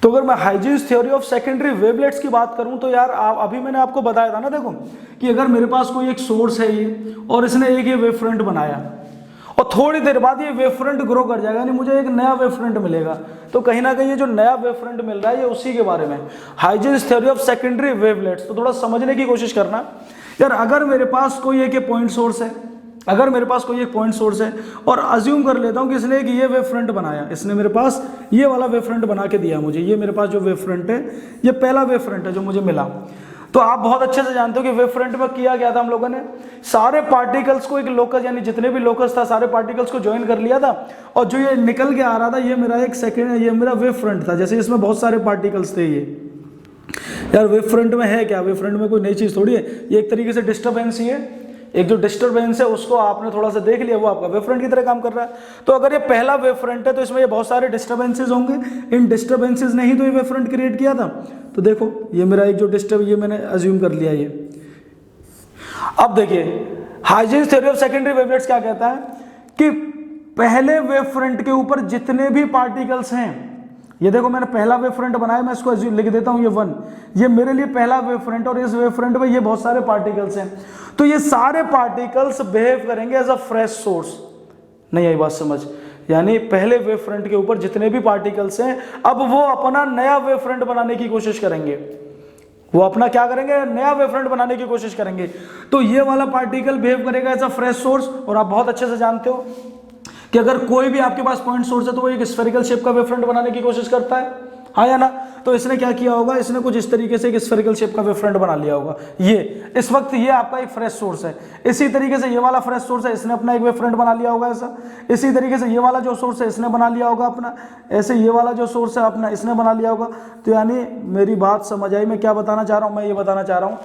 तो अगर मैं Huygens theory of secondary wavelets की बात करूं तो यार अभी मैंने आपको बताया था ना, देखो कि अगर मेरे पास कोई एक सोर्स है ये और इसने एक ये वेव फ्रंट बनाया और थोड़ी देर बाद ये वेव फ्रंट ग्रो कर जाएगा, यानी मुझे एक नया वेव फ्रंट मिलेगा। तो कहीं ना कहीं ये जो नया वेव फ्रंट मिल रहा है ये उसी के बारे में, Huygens theory of secondary wavelets. तो थोड़ा समझने की कोशिश करना यार। अगर मेरे पास कोई एक पॉइंट सोर्स है, अगर मेरे पास कोई एक पॉइंट सोर्स है और अज्यूम कर लेता हूं कि इसने एक ये वेव फ्रंट बनाया, इसने मेरे पास ये वाला वेव फ्रंट बना के दिया मुझे, ये मेरे पास जो वेव फ्रंट है ये पहला वेव फ्रंट है जो मुझे मिला। तो आप बहुत अच्छे से जानते हो कि वेव फ्रंट में किया गया था हम लोगों ने, सारे पार्टिकल्स को एक लोकस, यानी जितने भी लोकस था सारे पार्टिकल्स को ज्वाइन कर लिया था और जो ये निकल के आ रहा था ये मेरा एक सेकेंड, ये मेरा वेव फ्रंट था। जैसे इसमें बहुत सारे पार्टिकल्स थे, ये यार वेव फ्रंट में है क्या, वेव फ्रंट में कोई नई चीज थोड़ी है, ये एक तरीके से डिस्टर्बेंस ही है। एक जो डिस्टर्बेंस है उसको आपने थोड़ा सा देख लिया, वो आपका वेव फ्रंट की तरह काम कर रहा है। तो अगर ये पहला वेव फ्रंट है तो इसमें ये बहुत सारे डिस्टर्बेंसेस होंगे, इन डिस्टर्बेंसेस ने ही तो ये वेव फ्रंट क्रिएट किया था। तो देखो ये मेरा एक जो ये मैंने अज्यूम कर लिया ये। अब देखिए Huygens theory of secondary wavelets क्या कहता है कि पहले वेव फ्रंट के ऊपर जितने भी पार्टिकल्स हैं, ये देखो मैंने पहला वेव फ्रंट बनाया, मैं इसको लिख देता हूं ये 1, ये मेरे लिए पहला वेव फ्रंट और इस वेव फ्रंट में ये बहुत सारे पार्टिकल्स हैं। तो ये सारे पार्टिकल्स बिहेव करेंगे एज अ फ्रेश सोर्स। नहीं आई बात समझ? यानी पहले वेव फ्रंट के ऊपर जितने भी पार्टिकल्स हैं अब वो अपना नया वेव फ्रंट बनाने की कोशिश करेंगे, वो अपना क्या करेंगे, नया वेव फ्रंट बनाने की कोशिश करेंगे। तो ये वाला पार्टिकल बिहेव करेगा एज अ फ्रेश सोर्स। और आप बहुत अच्छे से जानते हो कि अगर कोई भी आपके पास पॉइंट सोर्स है तो वो एक स्फेरिकल शेप का वेव फ्रंट बनाने की कोशिश करता है, हाँ या ना। तो इसने क्या किया होगा, इसने कुछ इस तरीके से एक स्फेरिकल शेप का वेव फ्रंट बना लिया होगा। ये इस वक्त ये आपका एक फ्रेश सोर्स है। इसी तरीके से ये वाला फ्रेश सोर्स है, इसने अपना एक वेव फ्रंट बना लिया होगा ऐसा। इसी तरीके से ये वाला जो सोर्स है इसने बना लिया होगा अपना, ऐसे ये वाला जो सोर्स है अपना इसने बना लिया होगा। तो यानी मेरी बात समझ आई, मैं क्या बताना चाह रहा हूँ, मैं ये बताना चाह रहा हूँ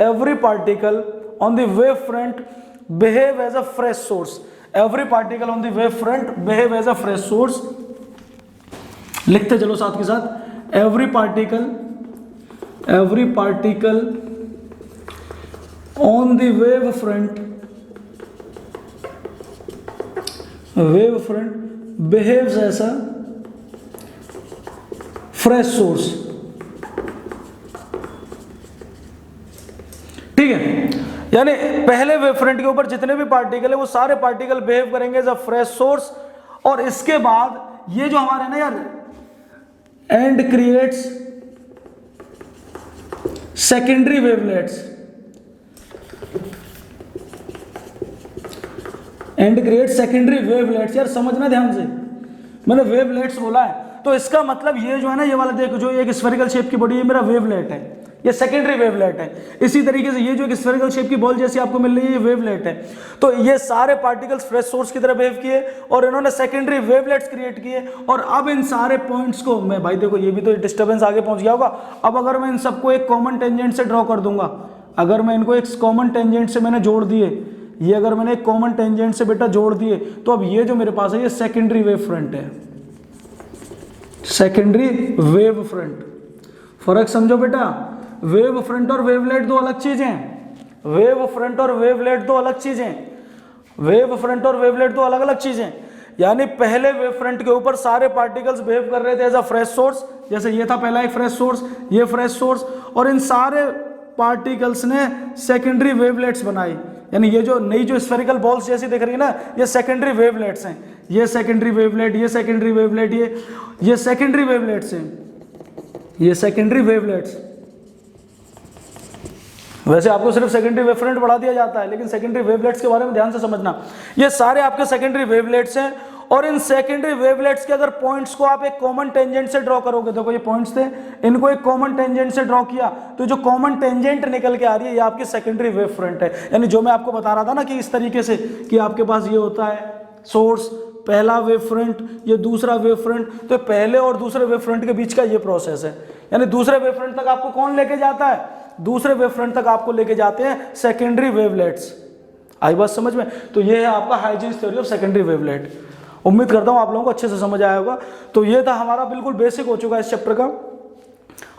every particle on the wave front behave as a fresh source. Every particle on the wave front behave as a fresh source। लिखते चलो साथ के साथ, every particle on the wave front behaves as a fresh source। ठीक है, यानी पहले wave front के ऊपर जितने भी पार्टिकल है वो सारे पार्टिकल बिहेव करेंगे एज अ फ्रेश सोर्स। और इसके बाद ये जो हमारे ना यार and creates secondary wavelets, and create secondary wavelets. यार समझना ध्यान से, मैंने वेवलेट्स बोला है तो इसका मतलब ये जो है ना, ये वाला देखो जो एक स्फेरिकल शेप की बॉडी है मेरा वेवलेट है, ये सेकेंडरी वेवलेट है। इसी तरीके से ये जो एक स्फेरिकल शेप की बॉल जैसी आपको मिल रही है ये वेवलेट है। तो ये सारे पार्टिकल्स फ्रेश सोर्स की तरह बिहेव किए और इन्होंने सेकेंडरी वेवलेट्स क्रिएट किए। और अब इन सारे पॉइंट्स को मैं, भाई देखो ये भी तो डिस्टर्बेंस आगे पहुंच गया होगा। अब अगर मैं इन सबको एक कॉमन टेंजेंट से ड्रॉ कर दूंगा, अगर मैं इनको एक कॉमन टेंजेंट से मैंने जोड़ दिए, ये अगर मैंने एक कॉमन टेंजेंट से बेटा जोड़ दिए, तो अब ये जो मेरे पास है ये सेकेंडरी वेव फ्रंट है, सेकेंडरी वेव फ्रंट। फर्क समझो बेटा, वेव फ्रंट और वेवलेट दो अलग चीजें हैं। वेव फ्रंट और वेवलेट दो अलग चीजें, वेव फ्रंट और वेवलेट दो अलग अलग चीजें। यानी पहले वेव फ्रंट के ऊपर सारे पार्टिकल्स बिहेव कर रहे थे एज अ फ्रेश सोर्स, जैसे ये था पहला एक फ्रेश सोर्स, ये फ्रेश सोर्स, और इन सारे पार्टिकल्स ने सेकेंडरी वेवलेट्स बनाई। यानी ये जो नई जो स्फेरिकल बॉल्स जैसी दिख रही है ना, ये सेकेंडरी वेवलेट्स हैं। ये सेकेंडरी वेवलेट, ये सेकेंडरी वेवलेट, ये सेकेंडरी वेवलेट्स हैं, ये सेकेंडरी वेवलेट्स। वैसे आपको सिर्फ सेकेंडरी वेवफ्रंट बढ़ा दिया जाता है, लेकिन सेकेंडरी वेवलेट्स के बारे में ध्यान से समझना। ये सारे आपके सेकेंडरी वेवलेट्स हैं और इन सेकेंडरी वेवलेट्स के अगर पॉइंट्स को आप एक कॉमन टेंजेंट से ड्रॉ करोगे, देखो ये पॉइंट्स थे, इनको एक कॉमन टेंजेंट से ड्रॉ किया तो जो कॉमन टेंजेंट निकल के आ रही है ये आपकी सेकेंडरी वेव फ्रंट है। यानी जो मैं आपको बता रहा था ना कि इस तरीके से कि आपके पास ये होता है सोर्स, पहला वेव फ्रंट, ये दूसरा वेव फ्रंट, तो पहले और दूसरे वेव फ्रंट के बीच का ये प्रोसेस है। यानी दूसरे वेव फ्रंट तक आपको कौन लेके जाता है, दूसरे वेव फ्रंट तक आपको लेके जाते हैं सेकेंडरी वेवलेट्स। आई बात समझ में? तो ये है आपका Huygens theory of secondary wavelet. उम्मीद करता हूं आप लोगों को अच्छे से समझ आया होगा। तो ये था हमारा बिल्कुल बेसिक हो चुका है इस चैप्टर का।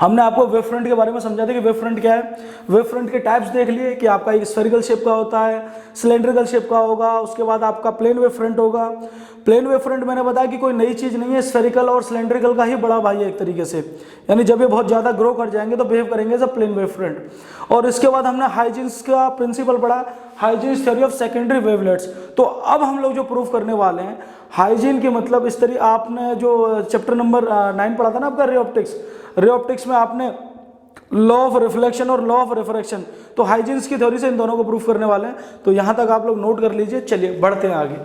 हमने आपको वेव फ्रंट के बारे में समझा था कि वेव फ्रंट क्या है। वेव फ्रंट के टाइप्स देख लिए कि आपका एक स्फेरिकल शेप का होता है, सिलेंड्रिकल शेप का होगा, उसके बाद आपका प्लेन वेव फ्रंट होगा। प्लेन वेव फ्रंट मैंने बताया कि कोई नई चीज़ नहीं है, स्फेरिकल और सिलेंड्रिकल का ही बड़ा भाई है एक तरीके से, यानी जब ये बहुत ज़्यादा ग्रो कर जाएंगे तो बिहेव करेंगे as a plane wave front. और इसके बाद हमने हाइजीन्स का प्रिंसिपल पढ़ा, Huygens theory of secondary wavelets. तो अब हम लोग जो प्रूफ करने वाले हैं हाइजीन की मतलब इस तरीके, आपने जो चैप्टर नंबर 9 पढ़ा था ना आपका रे ऑप्टिक्स, रे ऑप्टिक्स में आपने लॉ ऑफ रिफ्लेक्शन और लॉ ऑफ रिफ्रैक्शन, तो हाइजीन्स की थ्योरी से इन दोनों को प्रूफ करने वाले हैं। तो यहां तक आप लोग नोट कर लीजिए। चलिए बढ़ते हैं आगे।